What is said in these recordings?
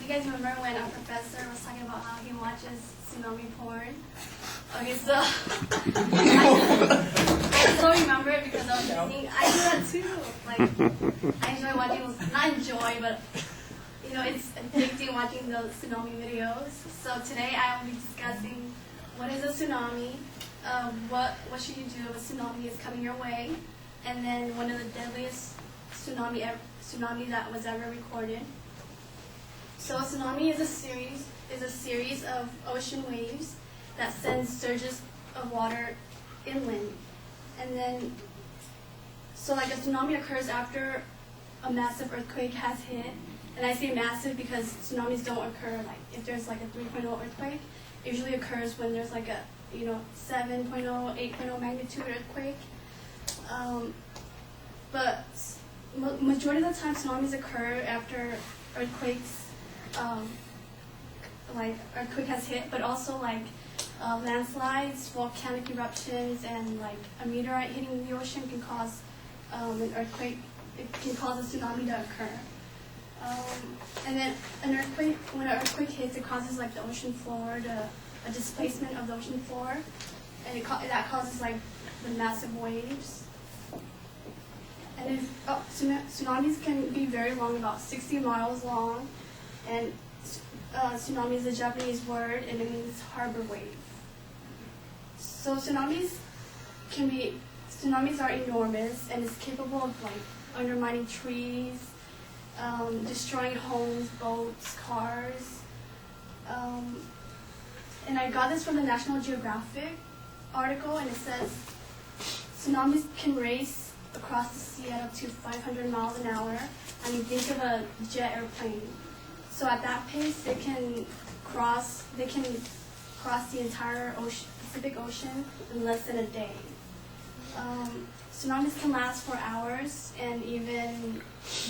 you guys remember when our professor was talking about how he watches tsunami porn? Okay, so I still remember it because I was thinking, I do that too. Like, I enjoy watching, not enjoy, but you know, it's addicting watching those tsunami videos. So today I will be discussing what is a tsunami, what should you do if a tsunami is coming your way, and then one of the deadliest tsunami that was ever recorded. So a tsunami is a series of ocean waves that send surges of water inland. And then, so like a tsunami occurs after a massive earthquake has hit. And I say massive because tsunamis don't occur like if there's like a 3.0 earthquake. It usually occurs when there's like a 7.0, 8.0 magnitude earthquake. But majority of the time tsunamis occur after earthquakes, like earthquake has hit, but also like landslides, volcanic eruptions, and like a meteorite hitting the ocean can cause an earthquake. It can cause a tsunami to occur. And then when an earthquake hits, it causes like the ocean floor, a displacement of the ocean floor, and that causes like the massive waves. And tsunamis can be very long, about 60 miles long, and tsunami is a Japanese word, and it means harbor wave. So tsunamis are enormous, and it's capable of like undermining trees, destroying homes, boats, cars. And I got this from the National Geographic article, and it says tsunamis can race across the sea at up to 500 miles an hour. I mean, think of a jet airplane. So at that pace, they can cross the entire Pacific Ocean in less than a day. Tsunamis can last for hours and even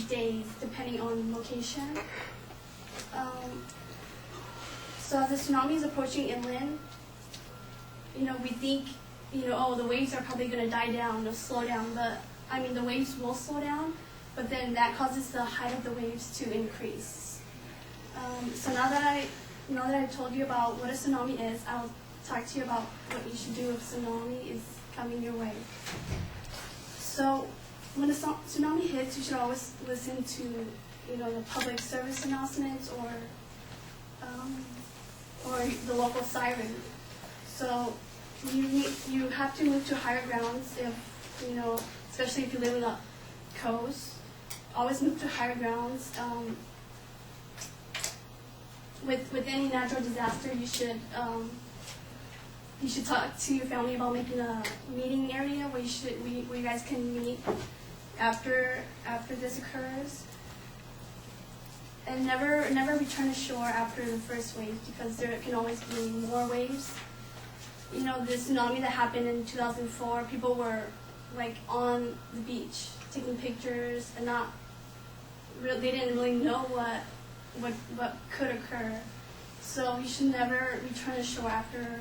days, depending on location. So as the tsunami is approaching inland, we think, oh, the waves are probably going to die down, they'll slow down. But I mean, the waves will slow down, but then that causes the height of the waves to increase. So now that I told you about what a tsunami is, I'll talk to you about what you should do if a tsunami is coming your way. So when a tsunami hits, you should always listen to the public service announcements or the local siren. So you have to move to higher grounds especially if you live in the coast. Always move to higher grounds. With any natural disaster, you should talk to your family about making a meeting area where you guys can meet after this occurs. And never return to shore after the first wave, because there can always be more waves. The tsunami that happened in 2004, people were like on the beach taking pictures and they didn't really know what could occur. So you should never return to shore after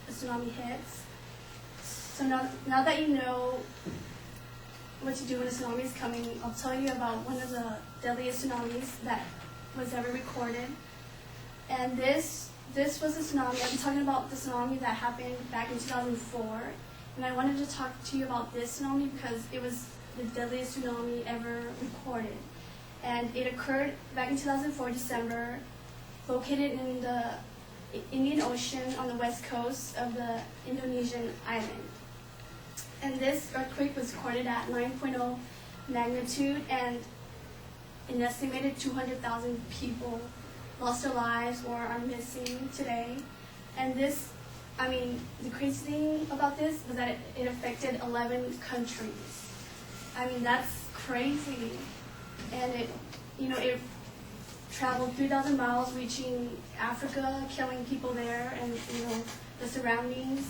a tsunami hits. So now that you know what to do when a tsunami is coming, I'll tell you about one of the deadliest tsunamis that was ever recorded. And this was a tsunami. I've been talking about the tsunami that happened back in 2004. And I wanted to talk to you about this tsunami because it was the deadliest tsunami ever recorded. And it occurred back in 2004, December, located in the Indian Ocean on the west coast of the Indonesian island. And this earthquake was recorded at 9.0 magnitude, and an estimated 200,000 people lost their lives or are missing today. And the crazy thing about this was that it affected 11 countries. I mean, that's crazy. And it traveled 3,000 miles, reaching Africa, killing people there, and the surroundings.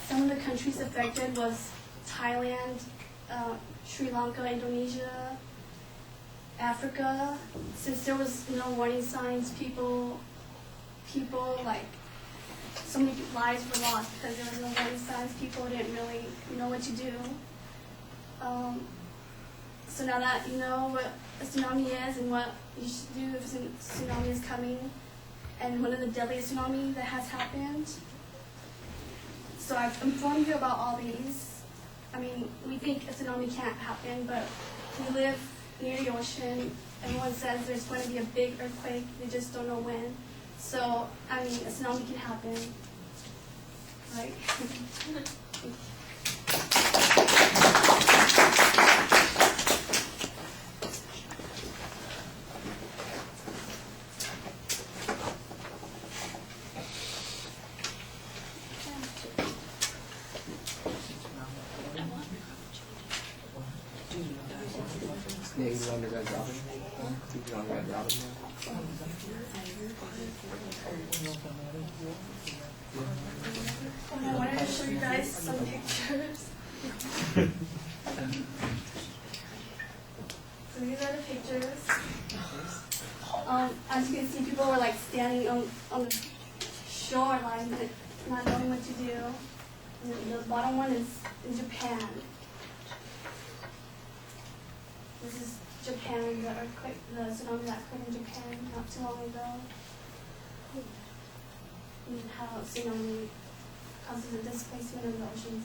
Some of the countries affected was Thailand, Sri Lanka, Indonesia, Africa. Since there was no warning signs, people like so many lives were lost because there was no warning signs. People didn't really know what to do. So now that you know a tsunami is and what you should do if a tsunami is coming, and one of the deadliest tsunami that has happened. So I've informed you about all these. I mean, we think a tsunami can't happen, but we live near the ocean. Everyone says there's going to be a big earthquake. They just don't know when. So, I mean, a tsunami can happen. Right? Yeah, he's on the red robin. He's on red robin now. I wanted to show you guys some pictures. So these are the pictures. As you can see, people were like standing on the shoreline, not knowing what to do. And the bottom one is in Japan. This is Japan, the earthquake, the tsunami that occurred in Japan not too long ago. And how tsunami causes a displacement of the oceans.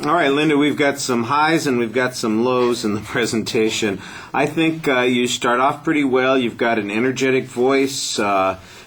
All right, Linda, we've got some highs and we've got some lows in the presentation. I think you start off pretty well. You've got an energetic voice.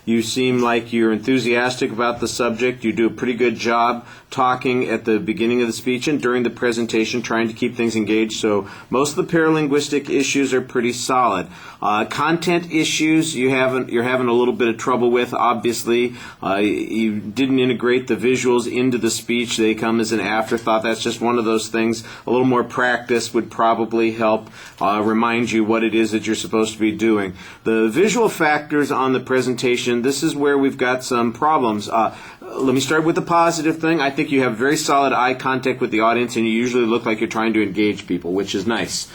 You seem like you're enthusiastic about the subject. You do a pretty good job talking at the beginning of the speech and during the presentation, trying to keep things engaged. So most of the paralinguistic issues are pretty solid. Content issues you're having a little bit of trouble with, obviously. You didn't integrate the visuals into the speech. They come as an afterthought. That's just one of those things. A little more practice would probably help remind you what it is that you're supposed to be doing. The visual factors on the presentation, this is where we've got some problems. Let me start with the positive thing. I think you have very solid eye contact with the audience, and you usually look like you're trying to engage people, which is nice.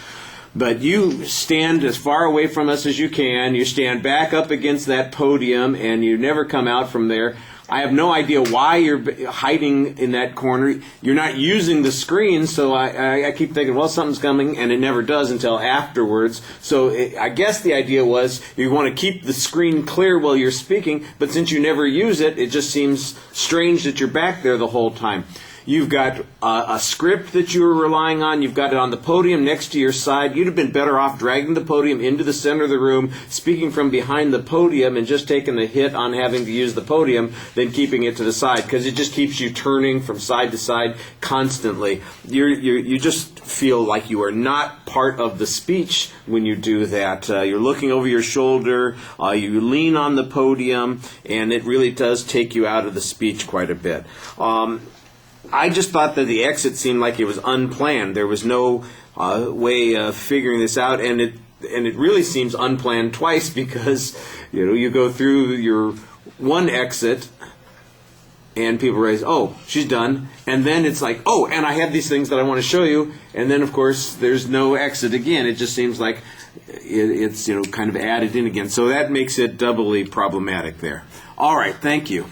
But you stand as far away from us as you can. You stand back up against that podium, and you never come out from there. I have no idea why you're hiding in that corner. You're not using the screen, so I keep thinking, well, something's coming, and it never does until afterwards. So I guess the idea was you want to keep the screen clear while you're speaking, but since you never use it, it just seems strange that you're back there the whole time. You've got a script that you were relying on. You've got it on the podium next to your side. You'd have been better off dragging the podium into the center of the room, speaking from behind the podium, and just taking the hit on having to use the podium than keeping it to the side, because it just keeps you turning from side to side constantly. You just feel like you are not part of the speech when you do that. You're looking over your shoulder. You lean on the podium, and it really does take you out of the speech quite a bit. I just thought that the exit seemed like it was unplanned. There was no way of figuring this out, and it really seems unplanned twice, because you go through your one exit and people raise, oh, she's done, and then it's like, oh, and I have these things that I want to show you, and then of course there's no exit again. It just seems like it's kind of added in again. So that makes it doubly problematic there. All right, thank you.